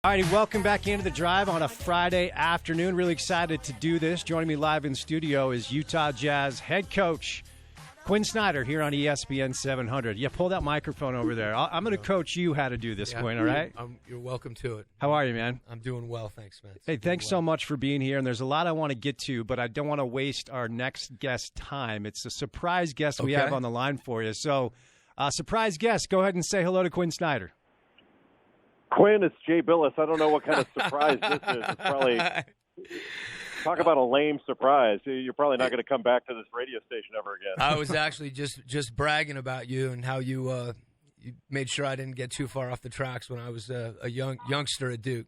All righty, welcome back into the drive on a Friday afternoon. Really excited to do this. Joining me live in studio is Utah Jazz head coach Quin Snyder here on ESPN 700. Yeah, pull that microphone over there. I'm going to coach you how to do this, Quin, all right? You're welcome to it. How are you, man? I'm doing well, thanks, man. Hey, thanks so much for being here, and there's a lot I want to get to, but I don't want to waste our next guest time. It's a surprise guest we have on the line for you. So, surprise guest, go ahead and say hello to Quin Snyder. Quin, it's Jay Bilas. I don't know what kind of surprise this is. It's probably talk about a lame surprise. You're probably not going to come back to this radio station ever again. I was actually just bragging about you and how you made sure I didn't get too far off the tracks when I was a youngster at Duke.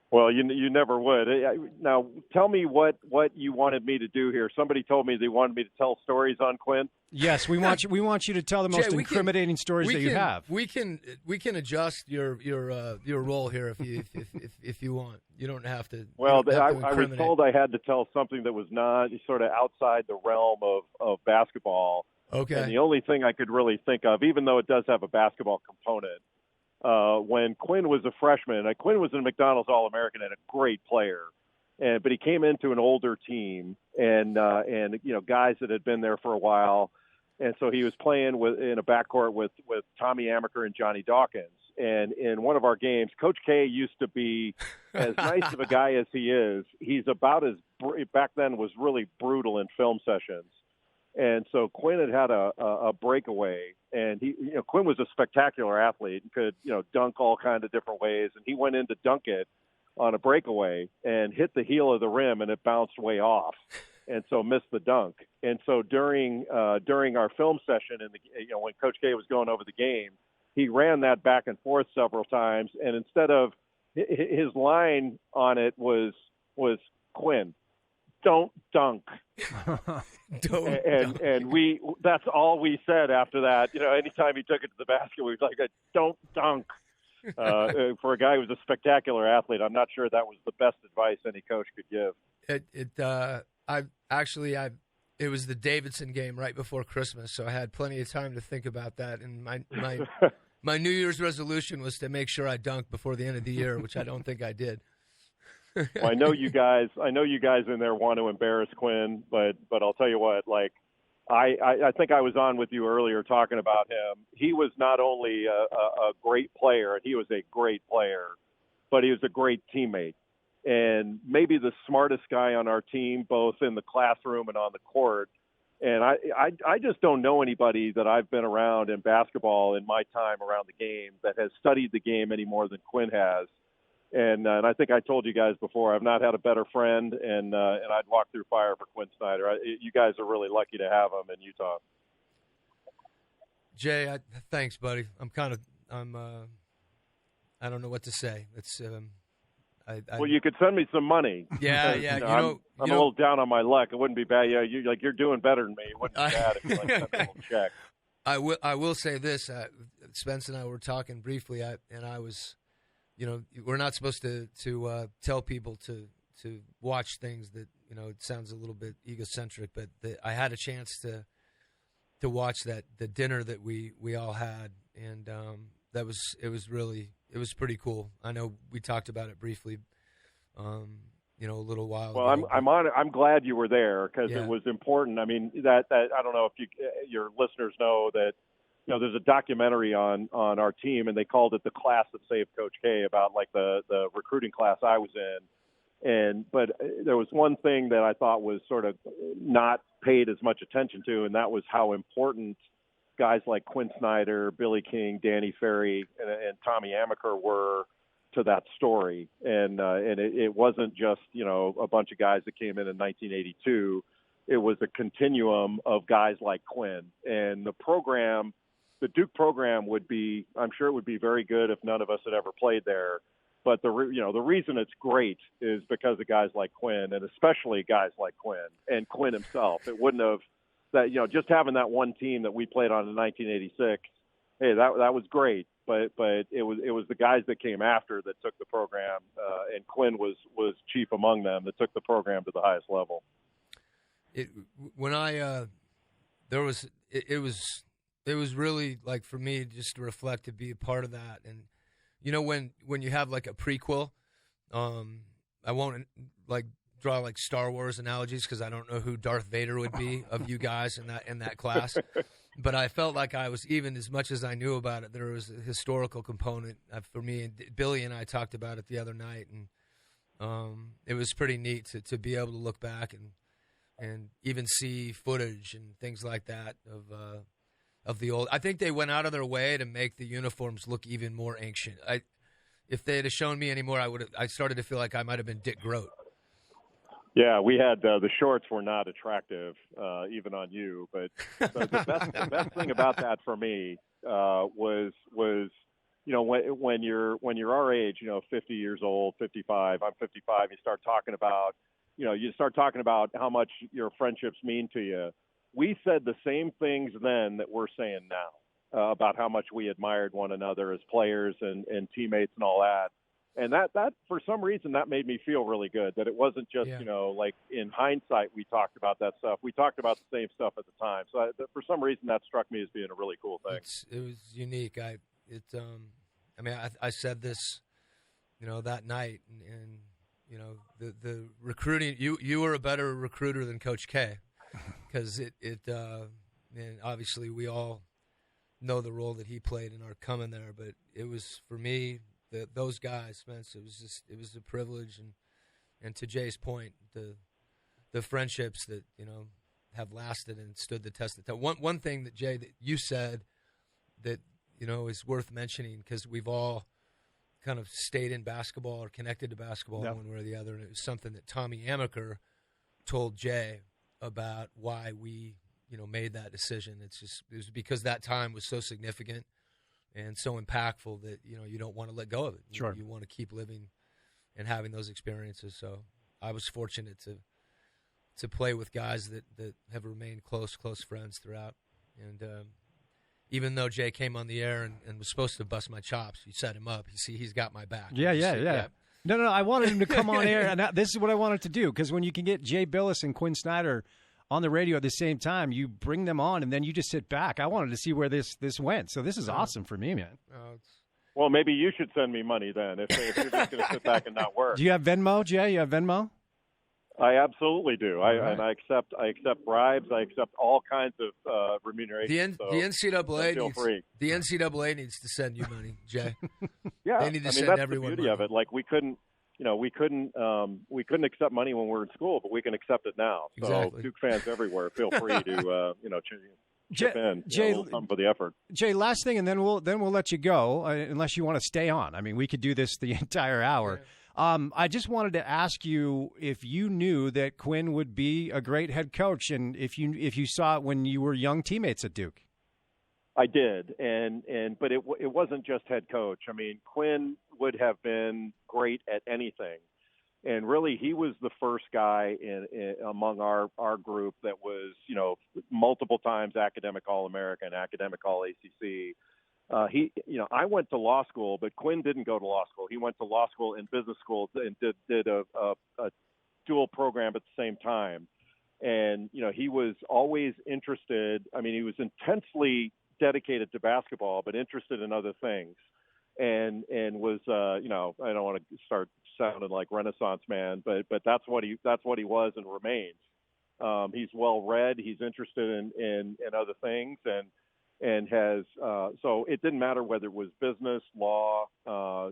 Well, you never would. Now, tell me what you wanted me to do here. Somebody told me they wanted me to tell stories on Quin. Yes, we want you to tell the most incriminating stories that you have. We can adjust your role here if you want. You don't have to. Well, I was told I had to tell something that was not sort of outside the realm of basketball. Okay. And the only thing I could really think of, even though it does have a basketball component, when Quin was a freshman, Quin was a McDonald's All-American and a great player, but he came into an older team and guys that had been there for a while, and so he was playing in a backcourt with Tommy Amaker and Johnny Dawkins. And in one of our games, Coach K used to be as nice of a guy as he is. He's about as back then was really brutal in film sessions. And so Quin had a breakaway, and Quin was a spectacular athlete and could dunk all kinds of different ways. And he went in to dunk it on a breakaway and hit the heel of the rim, and it bounced way off, and so missed the dunk. And so during our film session, when Coach K was going over the game, he ran that back and forth several times, and instead of his line on it was Quin, don't dunk. And that's all we said after that. Anytime he took it to the basket, we were like, don't dunk. For a guy who was a spectacular athlete, I'm not sure that was the best advice any coach could give. It was the Davidson game right before Christmas, so I had plenty of time to think about that. And my New Year's resolution was to make sure I dunked before the end of the year, which I don't think I did. Well, I know you guys in there want to embarrass Quin, but I'll tell you what, I think I was on with you earlier talking about him. He was not only a great player, and he was a great player, but he was a great teammate, and maybe the smartest guy on our team, both in the classroom and on the court. And I just don't know anybody that I've been around in basketball in my time around the game that has studied the game any more than Quin has. And I think I told you guys before, I've not had a better friend, and I'd walk through fire for Quin Snyder. You guys are really lucky to have him in Utah. Jay, thanks, buddy. I don't know what to say. It's well, you could send me some money. Yeah. I'm a little down on my luck. It wouldn't be bad. Yeah, you're doing better than me. It wouldn't be bad if you sent me a little check. I will say this. Spence and I were talking briefly, and I was. We're not supposed to tell people to watch things that it sounds a little bit egocentric, but I had a chance to watch the dinner that we all had, and it was pretty cool. I know we talked about it briefly, a little while ago. Well, I'm glad you were there because it was important. I mean, that I don't know if your listeners know that. There's a documentary on our team, and they called it The Class That Saved Coach K, about the recruiting class I was in. But there was one thing that I thought was sort of not paid as much attention to, and that was how important guys like Quin Snyder, Billy King, Danny Ferry, and Tommy Amaker were to that story. And it wasn't just, a bunch of guys that came in 1982. It was a continuum of guys like Quin. And the Duke program I'm sure it would be very good if none of us had ever played there. But the reason it's great is because of guys like Quin, and especially guys like Quin and Quin himself. It wouldn't have just having that one team that we played on in 1986. Hey, that was great. But it was the guys that came after that took the program, and Quin was chief among them that took the program to the highest level. It was really, like, for me, just to reflect, to be a part of that. And, you know, when you have like a prequel, I won't like draw like Star Wars analogies because I don't know who Darth Vader would be of you guys in that class. But I felt like I was, even as much as I knew about it, there was a historical component for me. And Billy and I talked about it the other night, and it was pretty neat to be able to look back and even see footage and things like that of the old. I think they went out of their way to make the uniforms look even more ancient. If they had shown me anymore, I started to feel like I might have been Dick Groat. Yeah, we had the shorts were not attractive, even on you. But the best thing about that for me was you know when you're our age, you know, 50 years old, 55. I'm 55. You start talking about how much your friendships mean to you. We said the same things then that we're saying now about how much we admired one another as players and teammates and all that. And that for some reason that made me feel really good, that it wasn't just, you know, like in hindsight we talked about that stuff. We talked about the same stuff at the time. So for some reason that struck me as being a really cool thing. It was unique. I said this, you know, that night, and you know, the recruiting, you were a better recruiter than Coach K, because and obviously we all know the role that he played in our coming there, but it was, for me, those guys, Spence, it was a privilege, and to Jay's point, the friendships that, you know, have lasted and stood the test of time. One thing that, Jay, that you said that, you know, is worth mentioning, because we've all kind of stayed in basketball or connected to basketball one way or the other, and it was something that Tommy Amaker told Jay about why we, you know, made that decision. It was because that time was so significant and so impactful that, you know, you don't want to let go of it. Sure. You want to keep living and having those experiences. So I was fortunate to play with guys that have remained close friends throughout. And even though Jay came on the air and was supposed to bust my chops, you set him up. You see, he's got my back. Yeah. No, I wanted him to come on air, and this is what I wanted to do, because when you can get Jay Bilas and Quin Snyder on the radio at the same time, you bring them on, and then you just sit back. I wanted to see where this went, so this is awesome for me, man. Well, maybe you should send me money then if you're just going to sit back and not work. Do you have Venmo, Jay? You have Venmo? I absolutely do. And I accept bribes. I accept all kinds of remuneration. The NCAA needs to send you money, Jay. Yeah, they need to send that's everyone the beauty money. of it. Like we couldn't accept money when we were in school, but we can accept it now. So exactly. Duke fans everywhere, feel free to chip in Jay, for the effort. Jay, last thing, and then we'll let you go, unless you want to stay on. I mean, we could do this the entire hour. Yeah. I just wanted to ask you if you knew that Quin would be a great head coach, and if you saw it when you were young teammates at Duke. I did, but it wasn't just head coach. I mean, Quin would have been great at anything, and really he was the first guy among our group that was, you know, multiple times academic All-American, academic All-ACC. I went to law school, but Quin didn't go to law school. He went to law school and business school and did a dual program at the same time. And, you know, he was always interested. I mean, he was intensely dedicated to basketball, but interested in other things. And was, I don't want to start sounding like Renaissance man, but that's what he was and remains. He's well read. He's interested in other things, and has so it didn't matter whether it was business, law,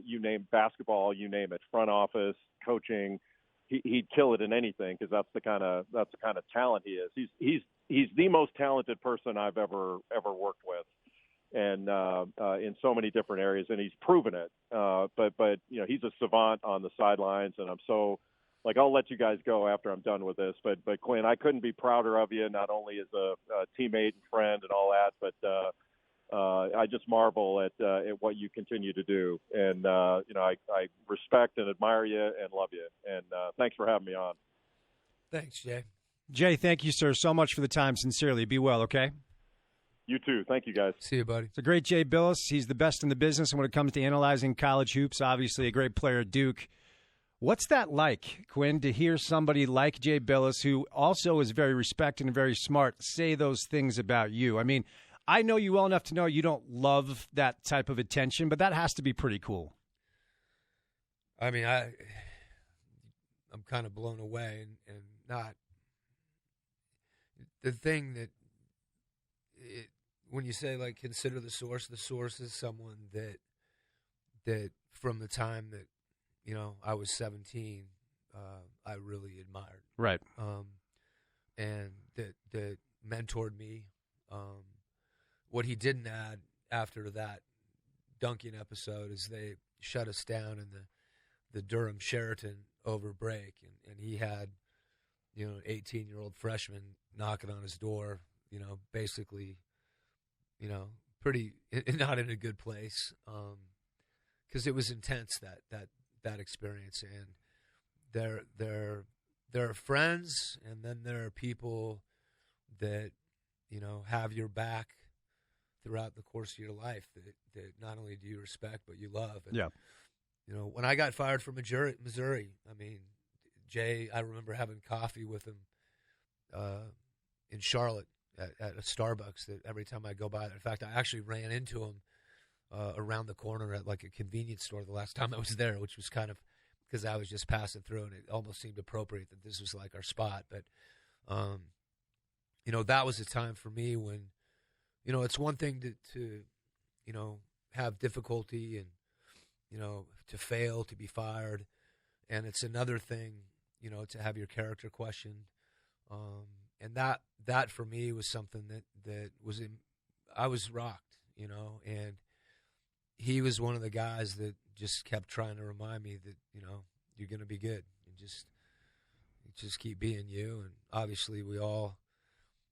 you name basketball, you name it, front office, coaching. He'd kill it in anything, because that's the kind of talent he is. He's the most talented person I've ever worked with, and in so many different areas, and he's proven it. But you know, he's a savant on the sidelines, and I'm so. Like, I'll let you guys go after I'm done with this, but Quin, I couldn't be prouder of you, not only as a teammate and friend and all that, but I just marvel at what you continue to do. And, I respect and admire you and love you. And thanks for having me on. Thanks, Jay. Jay, thank you, sir, so much for the time. Sincerely. Be well, okay? You too. Thank you, guys. See you, buddy. It's a great Jay Bilas. He's the best in the business. And when it comes to analyzing college hoops, obviously a great player at Duke. What's that like, Quin, to hear somebody like Jay Bilas, who also is very respected and very smart, say those things about you? I mean, I know you well enough to know you don't love that type of attention, but that has to be pretty cool. I mean, I'm kind of blown away, and not the thing that when you say like consider the source is someone that from the time that I was 17, I really admired, right, and that mentored me. What he didn't add after that dunking episode is they shut us down in the Durham Sheraton over break, and he had an 18-year-old freshman knocking on his door, basically, pretty not in a good place, because it was intense that experience. And there are friends, and then there are people that have your back throughout the course of your life that not only do you respect but you love. And, yeah. When I got fired from Missouri, I mean, Jay, I remember having coffee with him in Charlotte at a Starbucks. That every time I go by there, in fact, I actually ran into him around the corner at like a convenience store the last time I was there, which was kind of because I was just passing through, and it almost seemed appropriate that this was like our spot. But that was a time for me when, it's one thing to have difficulty and, to fail, to be fired. And it's another thing, to have your character questioned. And that for me was something that was I was rocked, and he was one of the guys that just kept trying to remind me that, you're going to be good and just keep being you. And obviously we all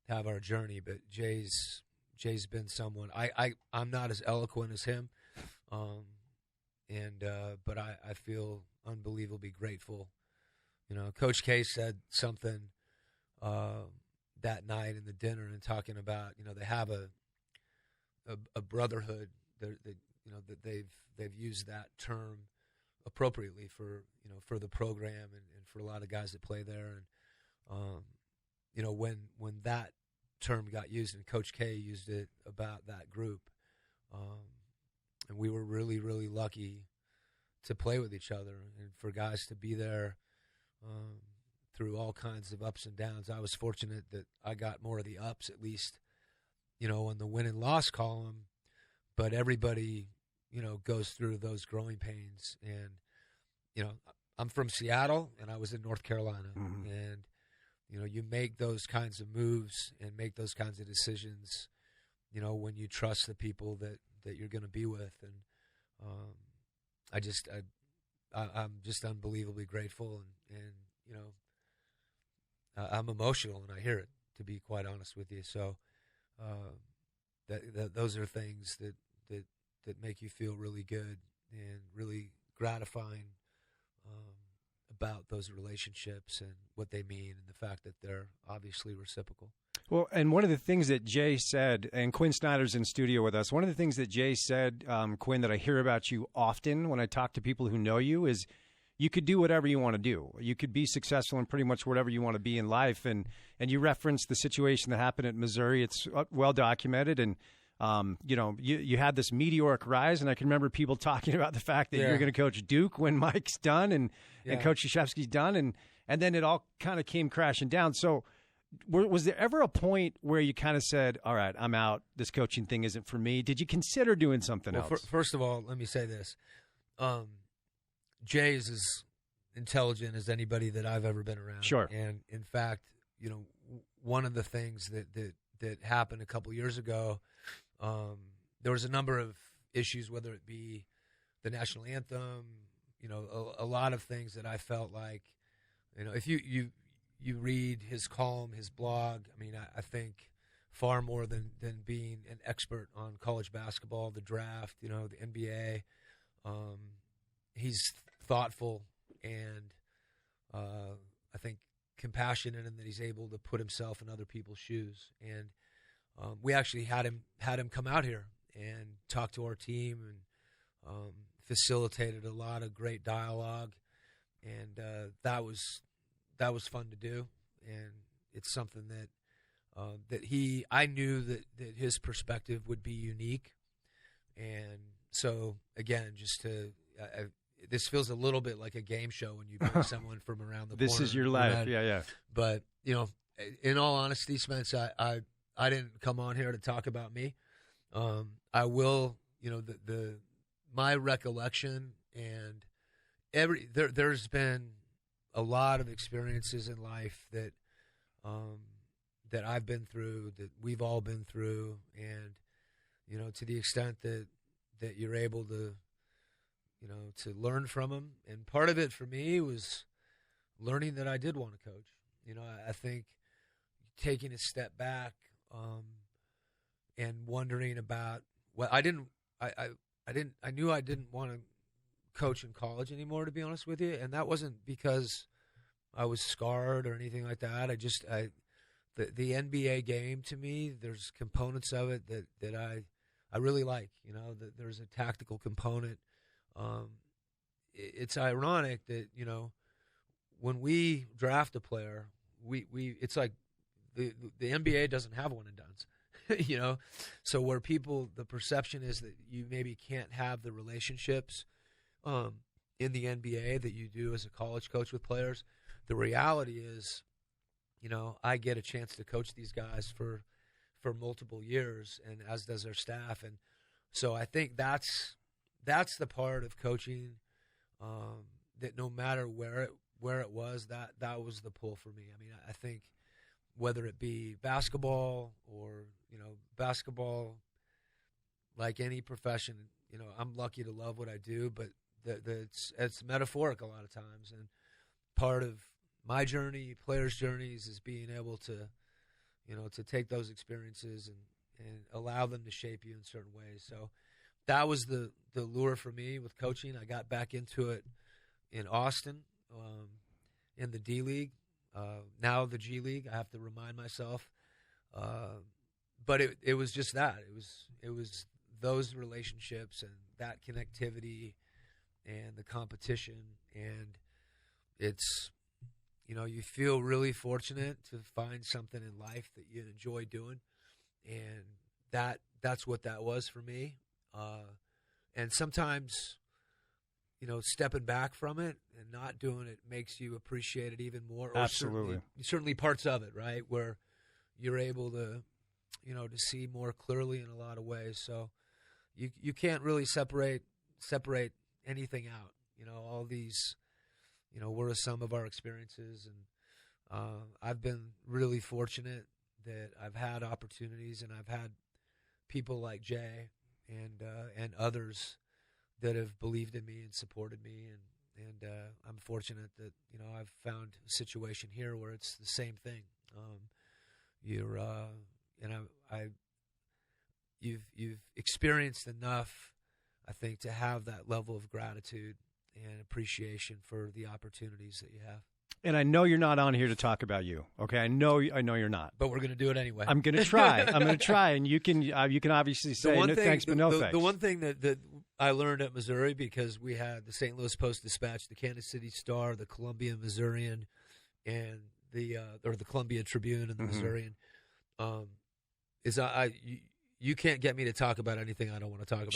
have our journey, but Jay's been someone I'm not as eloquent as him. But I feel unbelievably grateful. Coach K said something that night in the dinner and talking about, they have a brotherhood that they've used that term appropriately for the program and for a lot of guys that play there. And when that term got used, and Coach K used it about that group, and we were really, really lucky to play with each other and for guys to be there through all kinds of ups and downs. I was fortunate that I got more of the ups, at least, on the win and loss column, but everybody, goes through those growing pains. And, I'm from Seattle and I was in North Carolina, mm-hmm. and, you make those kinds of moves and make those kinds of decisions, when you trust the people that you're going to be with. And I'm just unbelievably grateful, and I'm emotional when I hear it, to be quite honest with you. So those are things that make you feel really good and really gratifying about those relationships and what they mean, and the fact that they're obviously reciprocal. Well, and one of the things that Jay said, and Quin Snyder's in studio with us, one of the things that Jay said, Quinn, that I hear about you often when I talk to people who know you is you could do whatever you want to do. You could be successful in pretty much whatever you want to be in life. And you referenced the situation that happened at Missouri. It's well documented. And, you had this meteoric rise. And I can remember people talking about the fact that you're going to coach Duke when Mike's done and Coach Krzyzewski's done. And then it all kind of came crashing down. So was there ever a point where you kind of said, all right, I'm out, this coaching thing isn't for me? Did you consider doing something else? First of all, let me say this. Jay is as intelligent as anybody that I've ever been around. Sure. And in fact, one of the things that happened a couple years ago, there was a number of issues, whether it be the national anthem, a lot of things that I felt like, if you read his column, his blog, I mean, I think far more than being an expert on college basketball, the draft, the NBA, he's thoughtful and I think compassionate in that he's able to put himself in other people's shoes. And we actually had him come out here and talk to our team and facilitated a lot of great dialogue, and that was fun to do. And it's something that I knew that his perspective would be unique. And so again, just to this feels a little bit like a game show when you bring someone from around the corner. This is your life. Yeah. But, in all honesty, Spence, I didn't come on here to talk about me. I will, my recollection and there's been a lot of experiences in life that I've been through, that we've all been through, and to the extent that you're able to to learn from them. And part of it for me was learning that I did want to coach. I think taking a step back and wondering about what I knew I didn't want to coach in college anymore, to be honest with you. And that wasn't because I was scarred or anything like that. The NBA game, to me, there's components of it that I really like. That there's a tactical component. It's ironic that when we draft a player, we it's like the NBA doesn't have one and dones. So where the perception is that you maybe can't have the relationships in the NBA that you do as a college coach with players. The reality is, I get a chance to coach these guys for multiple years, and as does our staff. And so I think that's the part of coaching that no matter where it was, that was the pull for me. I mean, I think whether it be basketball or basketball, like any profession, I'm lucky to love what I do, but it's metaphoric a lot of times. And part of my journey, players' journeys, is being able to to take those experiences and allow them to shape you in certain ways. So that was the lure for me with coaching. I got back into it in Austin, in the D League, now the G League. I have to remind myself, but it was just that. It was those relationships and that connectivity and the competition, and it's you feel really fortunate to find something in life that you enjoy doing, and that's what that was for me. And sometimes, stepping back from it and not doing it makes you appreciate it even more. Absolutely. Certainly parts of it, right, where you're able to, to see more clearly in a lot of ways. So you can't really separate anything out. All these, were some of our experiences, and I've been really fortunate that I've had opportunities, and I've had people like Jay and others that have believed in me and supported me, and I'm fortunate that I've found a situation here where it's the same thing. You've experienced enough, I think, to have that level of gratitude and appreciation for the opportunities that you have. And I know you're not on here to talk about you. Okay, I know you're not. But we're going to do it anyway. I'm going to try. And you can obviously say no thanks, but no thanks. The one thing that I learned at Missouri, because we had the St. Louis Post-Dispatch, the Kansas City Star, the Columbia Missourian, and the Columbia Tribune and the Missourian, is you can't get me to talk about anything I don't want to talk about.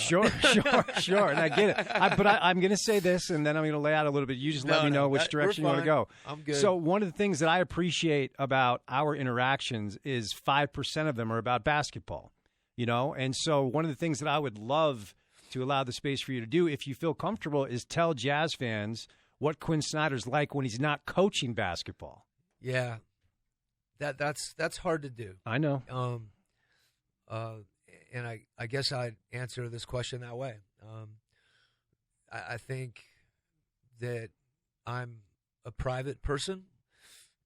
Sure. And I get it. But I'm going to say this, and then I'm going to lay out a little bit. You just let me know which direction you want to go. I'm good. So one of the things that I appreciate about our interactions is 5% of them are about basketball, And so one of the things that I would love to allow the space for you to do, if you feel comfortable, is tell Jazz fans what Quin Snyder's like when he's not coaching basketball. Yeah. That's hard to do. I know. And I guess I'd answer this question that way. I think that I'm a private person,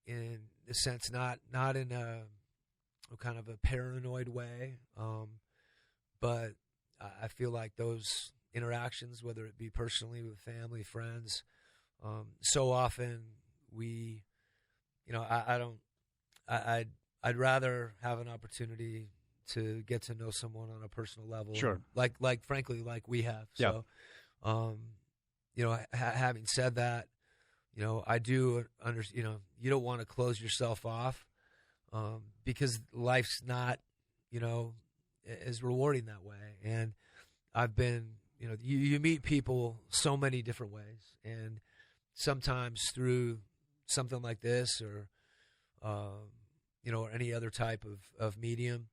in the sense not in a kind of a paranoid way, but I feel like those interactions, whether it be personally with family, friends, so often I'd rather have an opportunity to get to know someone on a personal level. Sure. Like frankly, like we have. Yeah. So, having said that, I do understand, you don't want to close yourself off, because life's not, as rewarding that way. And I've been, you meet people so many different ways, and sometimes through something like this or or any other type of medium,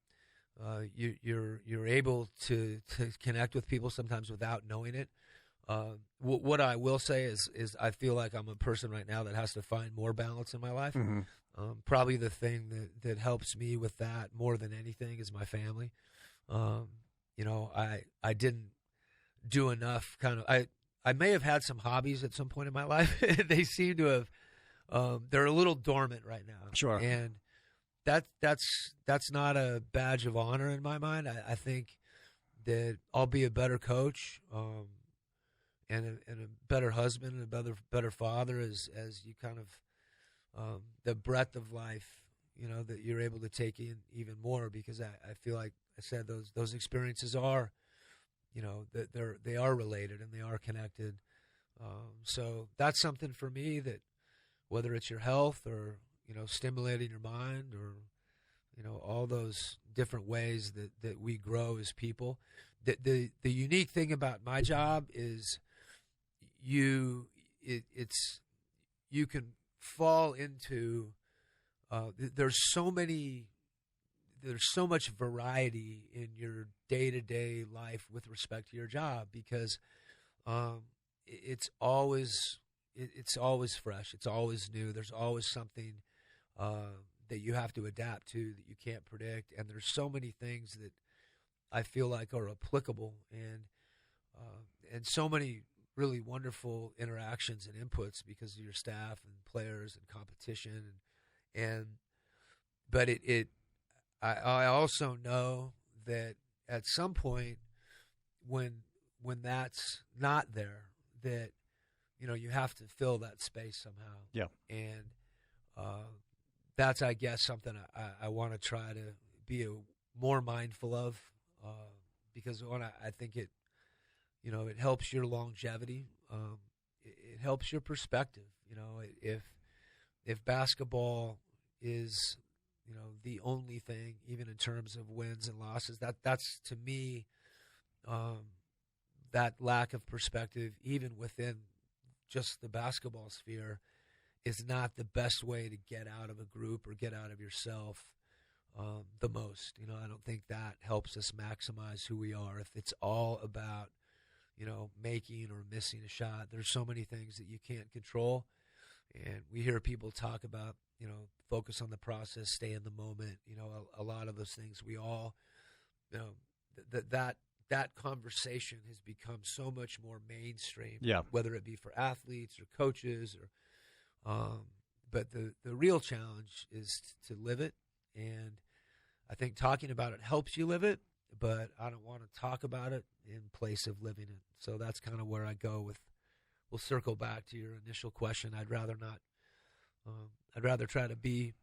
you're able to connect with people sometimes without knowing it. What I will say is I feel like I'm a person right now that has to find more balance in my life. Mm-hmm. Probably the thing that helps me with that more than anything is my family. I didn't do enough I may have had some hobbies at some point in my life. They seem to have they're a little dormant right now. Sure. And that's not a badge of honor in my mind. I think that I'll be a better coach and a better husband and a better father as you kind of the breadth of life, that you're able to take in even more, because I feel like I said those experiences are, that they are related and they are connected. So that's something for me that, whether it's your health or, stimulating your mind or, all those different ways that we grow as people. The unique thing about my job is you can fall into there's so much variety in your day-to-day life with respect to your job, because it's always fresh, it's always new, there's always something that you have to adapt to that you can't predict, and there's so many things that I feel like are applicable, and so many really wonderful interactions and inputs because of your staff and players and competition, but I also know that at some point when that's not there, that you have to fill that space somehow. Yeah. And that's, I guess, something I want to try to be more mindful of, because I think it it helps your longevity. It helps your perspective. If basketball is the only thing, even in terms of wins and losses, that's to me, that lack of perspective, even within just the basketball sphere, is not the best way to get out of a group or get out of yourself the most. I don't think that helps us maximize who we are. If it's all about making or missing a shot, there's so many things that you can't control, and we hear people talk about focus on the process, stay in the moment. A lot of those things we all, that conversation has become so much more mainstream. Yeah. Whether it be for athletes or coaches but the real challenge is to live it, and I think talking about it helps you live it, but I don't want to talk about it in place of living it. So that's kind of where I go with. We'll circle back to your initial question. I'd rather not. I'd rather try to be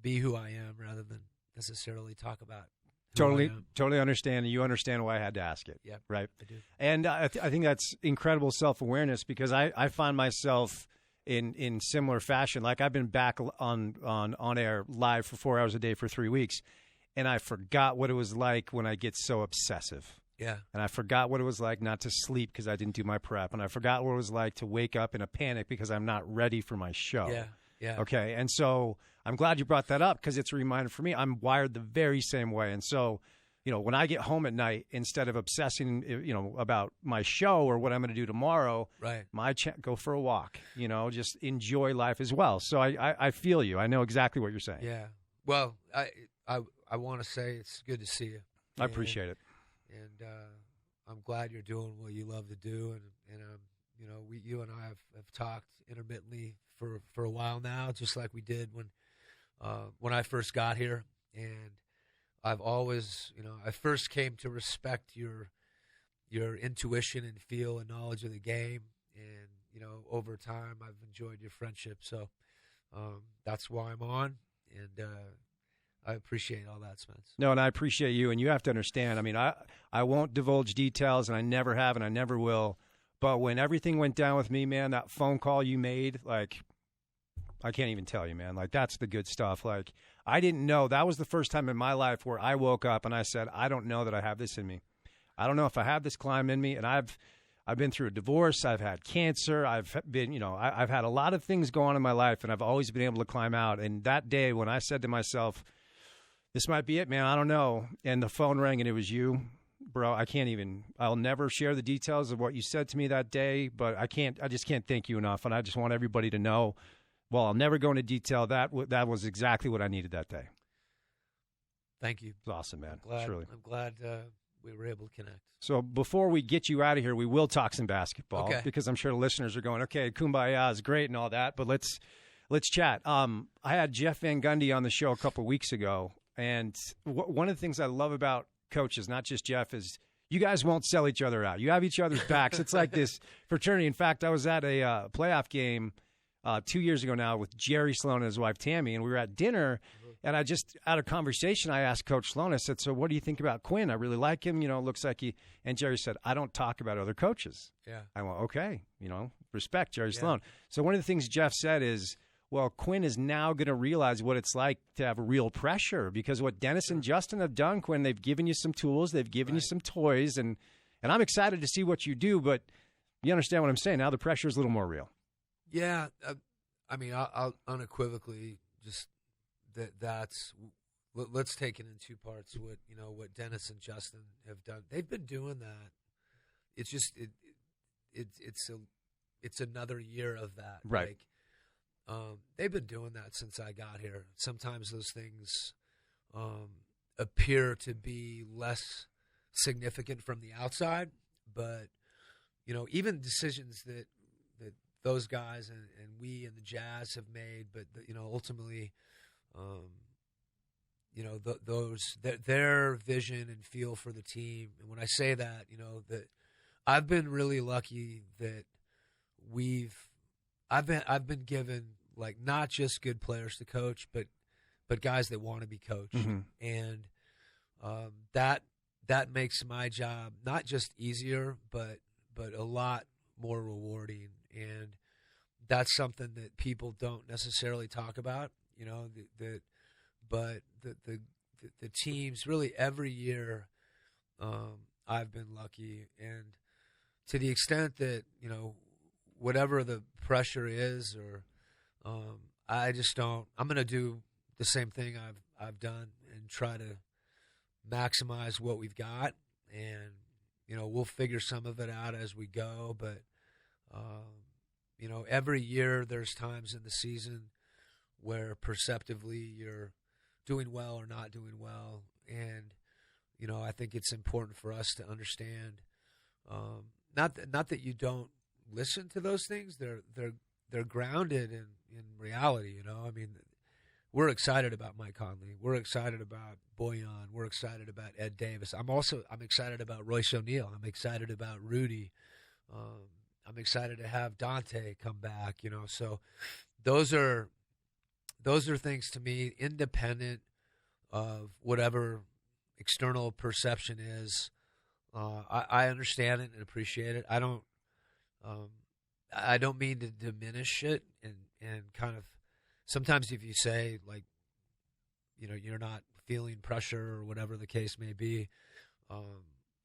who I am rather than necessarily talk about who I am. Totally understand. You understand why I had to ask it. Yeah, right. I do. And I think that's incredible self-awareness, because I find myself in similar fashion. Like, I've been back on air live for 4 hours a day for 3 weeks, and I forgot what it was like when I get so obsessive. Yeah. And I forgot what it was like not to sleep because I didn't do my prep. And I forgot what it was like to wake up in a panic because I'm not ready for my show. Yeah. Yeah. Okay. And so I'm glad you brought that up, because it's a reminder for me. I'm wired the very same way. And so, when I get home at night, instead of obsessing, about my show or what I'm going to do tomorrow, right, go for a walk, just enjoy life as well. So I feel you. I know exactly what you're saying. Yeah. Well, I want to say it's good to see you. I appreciate it. And I'm glad you're doing what you love to do. And you and I have talked intermittently for a while now, just like we did when I first got here. And I've always, I first came to respect your intuition and feel and knowledge of the game. And, over time, I've enjoyed your friendship. So that's why I'm on. And I appreciate all that, Spence. No, and I appreciate you. And you have to understand, I mean, I won't divulge details, and I never have, and I never will. But when everything went down with me, man, that phone call you made, like, I can't even tell you, man. Like, that's the good stuff. Like, I didn't know. That was the first time in my life where I woke up and I said, I don't know that I have this in me. I don't know if I have this climb in me, and I've been through a divorce. I've had cancer. I've been, I've had a lot of things go on in my life, and I've always been able to climb out. And that day when I said to myself, this might be it, man, I don't know, and the phone rang and it was you, bro, I'll never share the details of what you said to me that day, but I just can't thank you enough. And I just want everybody to know, well, I'll never go into detail. That was exactly what I needed that day. Thank you. It's awesome, man. I'm glad we were able to connect. So before we get you out of here, we will talk some basketball because I'm sure the listeners are going, okay, Kumbaya is great and all that, but let's chat. I had Jeff Van Gundy on the show a couple of weeks ago, and one of the things I love about coaches, not just Jeff, is you guys won't sell each other out. You have each other's backs. It's like this fraternity. In fact, I was at a playoff game 2 years ago now with Jerry Sloan and his wife Tammy, and we were at dinner. And I just, out of conversation, I asked Coach Sloan, I said, so what do you think about Quinn? I really like him. Looks like he – and Jerry said, I don't talk about other coaches. Yeah. I went, okay, respect Jerry Sloan. So one of the things Jeff said is, well, Quinn is now going to realize what it's like to have real pressure because what Dennis and Justin have done, Quinn, they've given you some tools, they've given you some toys, and I'm excited to see what you do, but you understand what I'm saying. Now the pressure is a little more real. Yeah. I'll unequivocally just – let's take it in two parts. What Dennis and Justin have done, they've been doing that. It's just it's another year of that. Right. They've been doing that since I got here. Sometimes those things appear to be less significant from the outside, but even decisions that those guys and we and the Jazz have made, but ultimately. Their vision and feel for the team. And when I say that, that I've been really lucky that I've been given like not just good players to coach, but guys that want to be coached. Mm-hmm. And that makes my job not just easier, but a lot more rewarding. And that's something that people don't necessarily talk about. But the teams really every year, I've been lucky, and to the extent that whatever the pressure is, or I just don't. I'm going to do the same thing I've done and try to maximize what we've got, and we'll figure some of it out as we go. But every year there's times in the season where perceptively you're doing well or not doing well. And, I think it's important for us to understand, not that you don't listen to those things. They're grounded in reality, we're excited about Mike Conley. We're excited about Boyan. We're excited about Ed Davis. I'm excited about Royce O'Neal. I'm excited about Rudy. I'm excited to have Dante come back, so those are things to me, independent of whatever external perception is. I understand it and appreciate it. I don't mean to diminish it and kind of sometimes if you say like, you're not feeling pressure or whatever the case may be,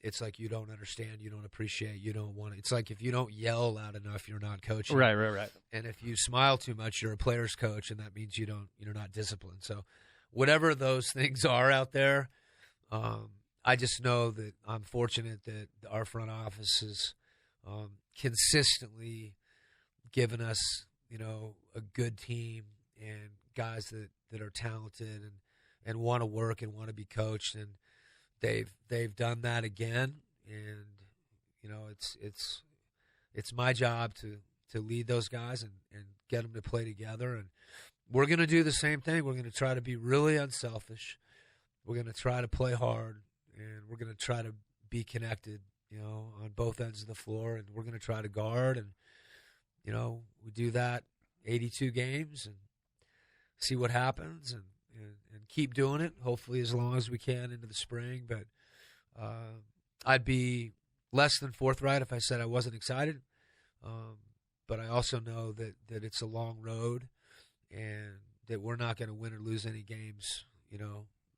it's like you don't understand, you don't appreciate, you don't want it. It's like if you don't yell loud enough, you're not coaching. Right. And if you smile too much, you're a player's coach, and that means you're not disciplined. So whatever those things are out there, I just know that I'm fortunate that our front office has consistently given us, a good team and guys that are talented and want to work and want to be coached, and they've done that again, and it's my job to lead those guys and get them to play together, and we're going to do the same thing. We're going to try to be really unselfish. We're going to try to play hard, and we're going to try to be connected, on both ends of the floor, and we're going to try to guard, and we do that 82 games and see what happens, and keep doing it, hopefully as long as we can into the spring. But I'd be less than forthright if I said I wasn't excited. But I also know that it's a long road and that we're not going to win or lose any games,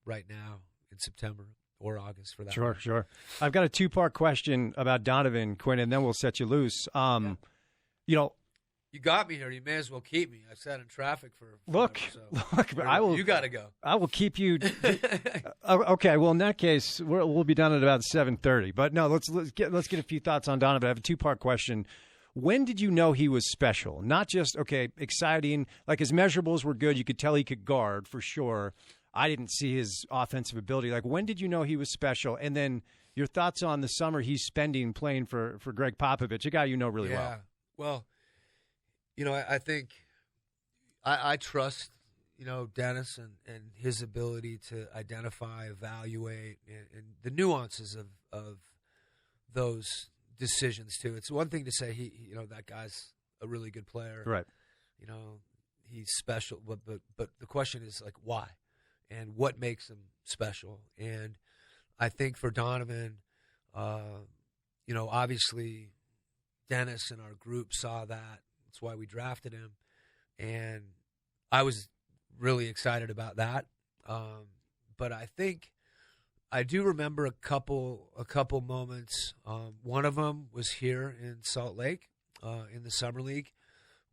right now in September. or August for that. Sure. I've got a two-part question about Donovan, Quinn, and then we'll set you loose. You got me here. You may as well keep me. I sat in traffic for look. I will. You got to go. I will keep you. Okay. Well, in that case, we'll be done at about 7:30. But no, let's get a few thoughts on Donovan. I have a two-part question. When did you know he was special? Not just exciting. Like his measurables were good. You could tell he could guard for sure. I didn't see his offensive ability. Like, when did you know he was special? And then your thoughts on the summer he's spending playing for Greg Popovich, a guy you know really well. Yeah. Well, I think I trust, Dennis and his ability to identify, evaluate, and the nuances of those decisions too. It's one thing to say that guy's a really good player, right? He's special, but the question is like why, and what makes him special. And I think for Donovan, obviously Dennis and our group saw that. That's why we drafted him, and I was really excited about that. But I think I do remember a couple moments. One of them was here in Salt Lake in the Summer League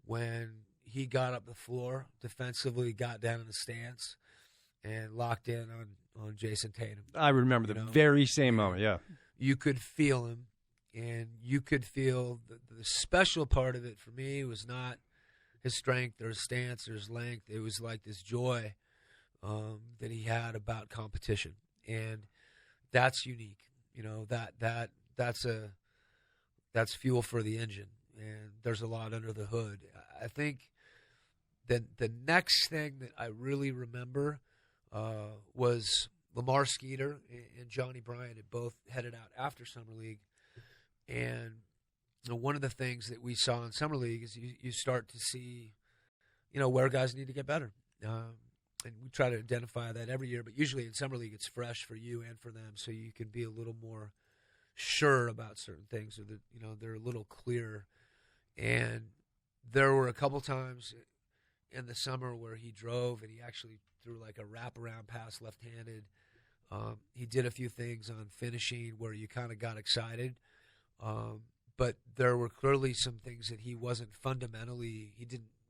when he got up the floor defensively, got down in the stance, and locked in on Jason Tatum. I remember the very same moment, yeah. You could feel him. And you could feel the special part of it for me was not his strength or his stance or his length. It was like this joy that he had about competition, and that's unique. That's fuel for the engine, and there's a lot under the hood. I think that the next thing that I really remember was Lamar Skeeter and Johnny Bryant had both headed out after Summer League. And one of the things that we saw in Summer League is you start to see, where guys need to get better. And we try to identify that every year, but usually in Summer League it's fresh for you and for them, so you can be a little more sure about certain things, or that they're a little clearer. And there were a couple times in the summer where he drove and he actually threw like a wraparound pass left-handed. He did a few things on finishing where you kind of got excited. But there were clearly some things that he wasn't fundamentally,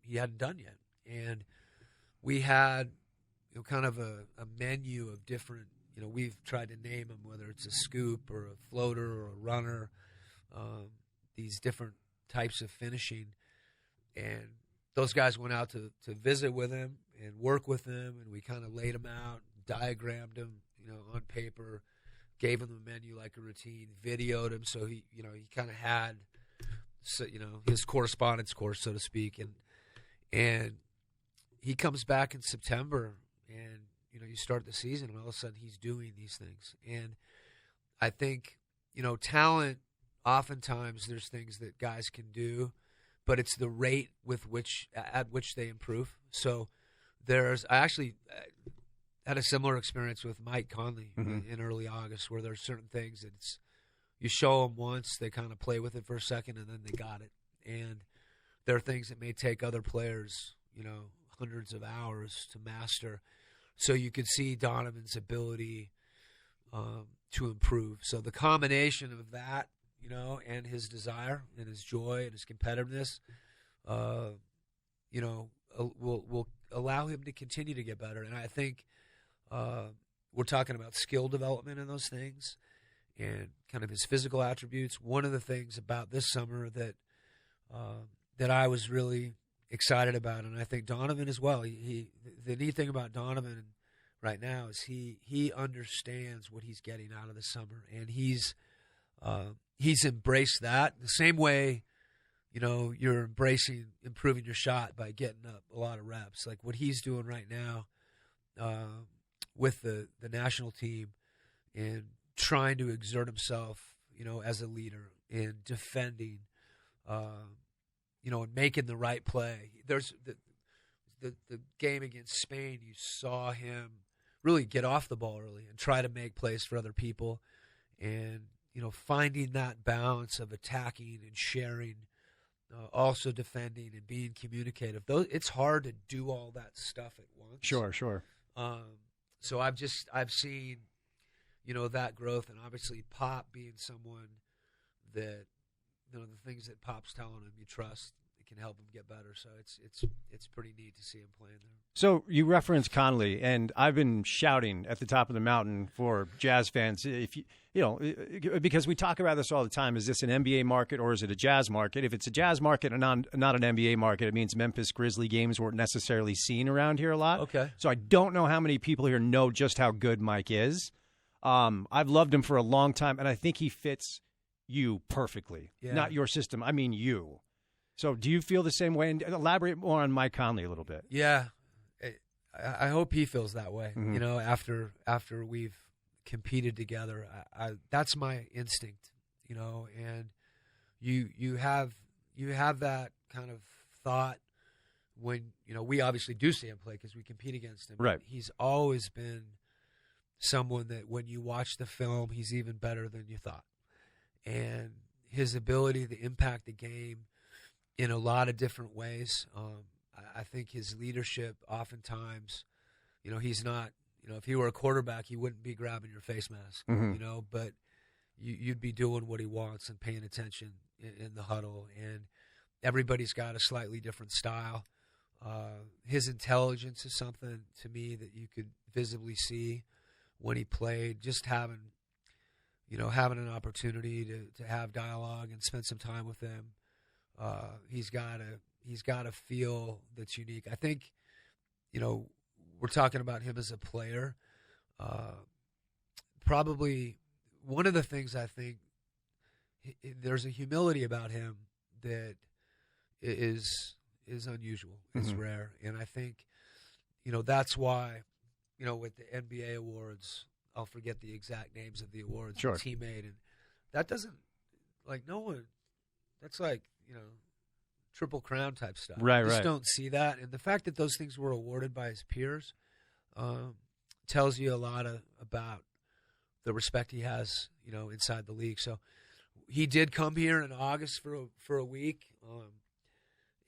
he hadn't done yet. And we had kind of a menu of different, we've tried to name them, whether it's a scoop or a floater or a runner, these different types of finishing. And those guys went out to visit with him and work with him, and we kind of laid them out, diagrammed them, on paper, gave him the menu like a routine, videoed him, so he kind of had, his correspondence course, so to speak, and he comes back in September, and you start the season, and all of a sudden he's doing these things, and I think talent. Oftentimes, there's things that guys can do, but it's the rate at which they improve. So I actually had a similar experience with Mike Conley in early August, where there's certain things that you show them once, they kind of play with it for a second, and then they got it. And there are things that may take other players, hundreds of hours to master. So you could see Donovan's ability to improve. So the combination of that, and his desire and his joy and his competitiveness, will allow him to continue to get better. And I think we're talking about skill development in those things and kind of his physical attributes. One of the things about this summer that I was really excited about, and I think Donovan as well, the neat thing about Donovan right now is he understands what he's getting out of the summer, and he's embraced that the same way, you're embracing improving your shot by getting up a lot of reps. Like what he's doing right now with the national team and trying to exert himself, as a leader in defending, and making the right play. There's the game against Spain, you saw him really get off the ball early and try to make plays for other people, and finding that balance of attacking and sharing, also defending and being communicative. It's hard to do all that stuff at once. Sure. So I've seen, that growth, and obviously Pop being someone that, the things that Pop's telling him, you trust, it can help him get better. So it's pretty neat to see him playing there. So you referenced Conley, and I've been shouting at the top of the mountain for Jazz fans, if because we talk about this all the time. Is this an NBA market or is it a Jazz market? If it's a Jazz market and not an NBA market, it means Memphis Grizzly games weren't necessarily seen around here a lot. Okay. So I don't know how many people here know just how good Mike is. I've loved him for a long time, and I think he fits you perfectly. Yeah. Not your system. I mean you. So do you feel the same way? And elaborate more on Mike Conley a little bit. Yeah. I hope he feels that way. Mm-hmm. After we've competed together, that's my instinct. And you have that kind of thought when we obviously do see him play because we compete against him. Right. He's always been someone that when you watch the film, he's even better than you thought, and his ability to impact the game in a lot of different ways. I think his leadership oftentimes, he's not, if he were a quarterback, he wouldn't be grabbing your face mask, mm-hmm. But you'd be doing what he wants and paying attention in the huddle. And everybody's got a slightly different style. His intelligence is something to me that you could visibly see when he played. Just having an opportunity to have dialogue and spend some time with him. He's got a feel that's unique. I think, we're talking about him as a player. Probably one of the things I think there's a humility about him that is unusual. It's mm-hmm. rare, and I think, that's why, with the NBA awards, I'll forget the exact names of the awards. Sure. Teammate, and that doesn't no one. That's Triple Crown type stuff. Right, you just right. don't see that. And the fact that those things were awarded by his peers tells you a lot about the respect he has, inside the league. So he did come here in August for a week,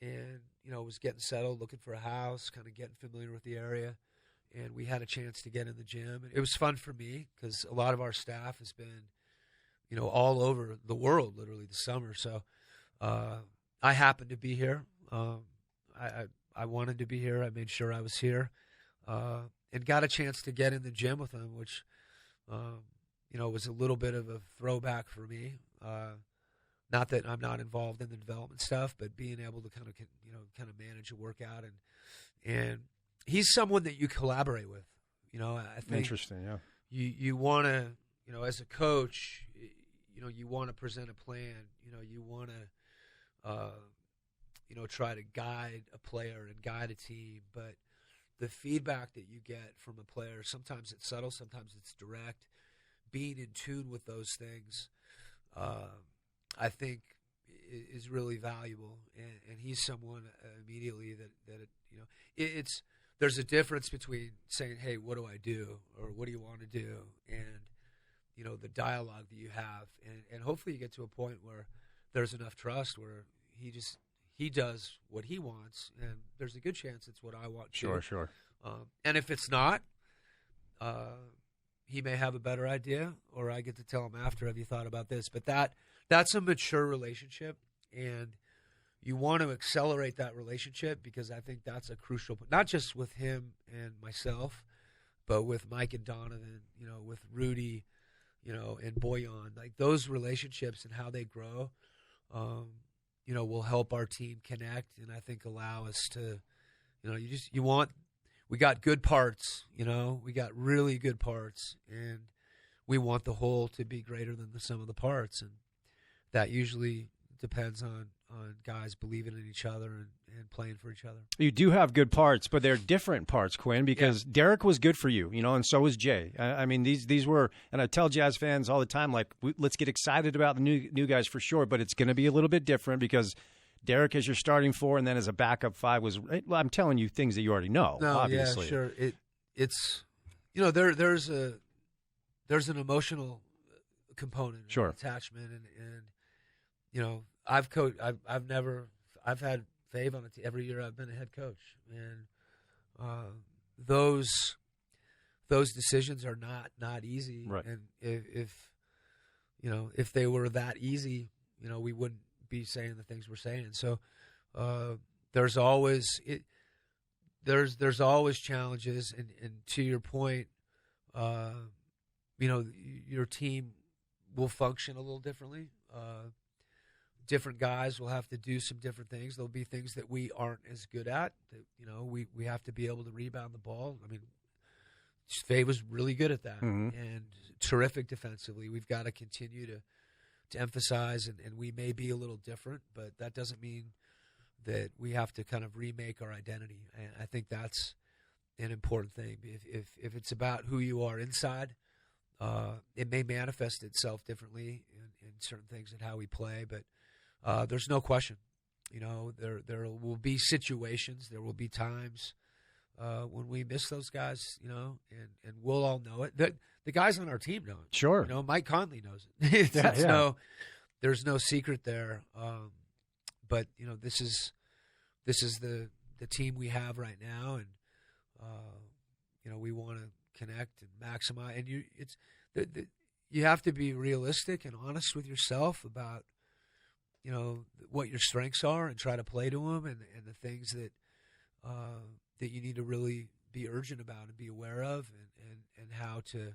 and was getting settled, looking for a house, kind of getting familiar with the area. And we had a chance to get in the gym. It was fun for me because a lot of our staff has been, all over the world, literally this summer. So I happened to be here. I wanted to be here. I made sure I was here, and got a chance to get in the gym with him, which, was a little bit of a throwback for me. Not that I'm not involved in the development stuff, but being able to kind of manage a workout, and he's someone that you collaborate with. I think interesting. Yeah. You want to, as a coach, you want to present a plan. You want to, try to guide a player and guide a team. But the feedback that you get from a player, sometimes it's subtle, sometimes it's direct. Being in tune with those things, I think, is really valuable. And he's someone immediately that it's. There's a difference between saying, "Hey, what do I do?" or "What do you want to do?" and the dialogue that you have, and hopefully you get to a point where there's enough trust where he does what he wants, and there's a good chance it's what I want. Sure. And if it's not, he may have a better idea, or I get to tell him after, "Have you thought about this?" But that's a mature relationship, and you want to accelerate that relationship because I think that's a crucial, not just with him and myself, but with Mike and Donovan, with Rudy, and Boyan. Like those relationships and how they grow, will help our team connect, and I think allow us to, we got good parts, we got really good parts, and we want the whole to be greater than the sum of the parts, and that usually depends on guys believing in each other and playing for each other. You do have good parts, but they're different parts, Quinn, because Derek was good for you, and so was Jay. I mean, these were, and I tell Jazz fans all the time, let's get excited about the new guys for sure, but it's going to be a little bit different because Derek as your starting four and then as a backup five was, well, I'm telling you things that you already know, obviously. Yeah, sure. It's, there's an emotional component, sure, attachment, and I've coached. I've had Fave on it every year I've been a head coach, and those those decisions are not easy. Right. And if they were that easy, we wouldn't be saying the things we're saying. So there's always challenges, and to your point, your team will function a little differently. Different guys will have to do some different things. There'll be things that we aren't as good at. That, we have to be able to rebound the ball. I mean, Faye was really good at that and terrific defensively. We've got to continue to emphasize, and we may be a little different, but that doesn't mean that we have to kind of remake our identity. And I think that's an important thing. If it's about who you are inside, it may manifest itself differently in certain things and how we play, but there's no question. There will be situations, there will be times when we miss those guys, and we'll all know it. The guys on our team know it. Sure. Mike Conley knows it. There's no secret there. But this is the team we have right now, and we want to connect and maximize. And you have to be realistic and honest with yourself about what your strengths are, and try to play to them, and the things that you need to really be urgent about and be aware of, and how to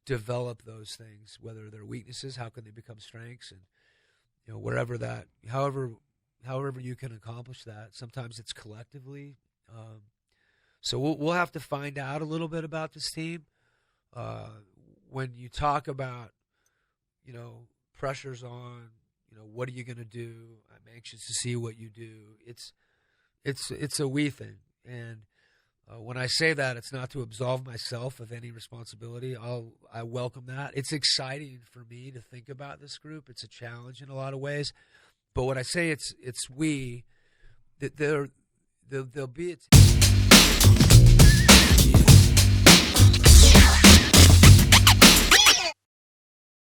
develop those things, whether they're weaknesses, how can they become strengths, and wherever that, however you can accomplish that. Sometimes it's collectively. So we'll have to find out a little bit about this team. When you talk about, pressures on, what are you going to do? I'm anxious to see what you do. It's a we thing. And when I say that, it's not to absolve myself of any responsibility. I welcome that. It's exciting for me to think about this group. It's a challenge in a lot of ways. But when I say it's we, that there'll be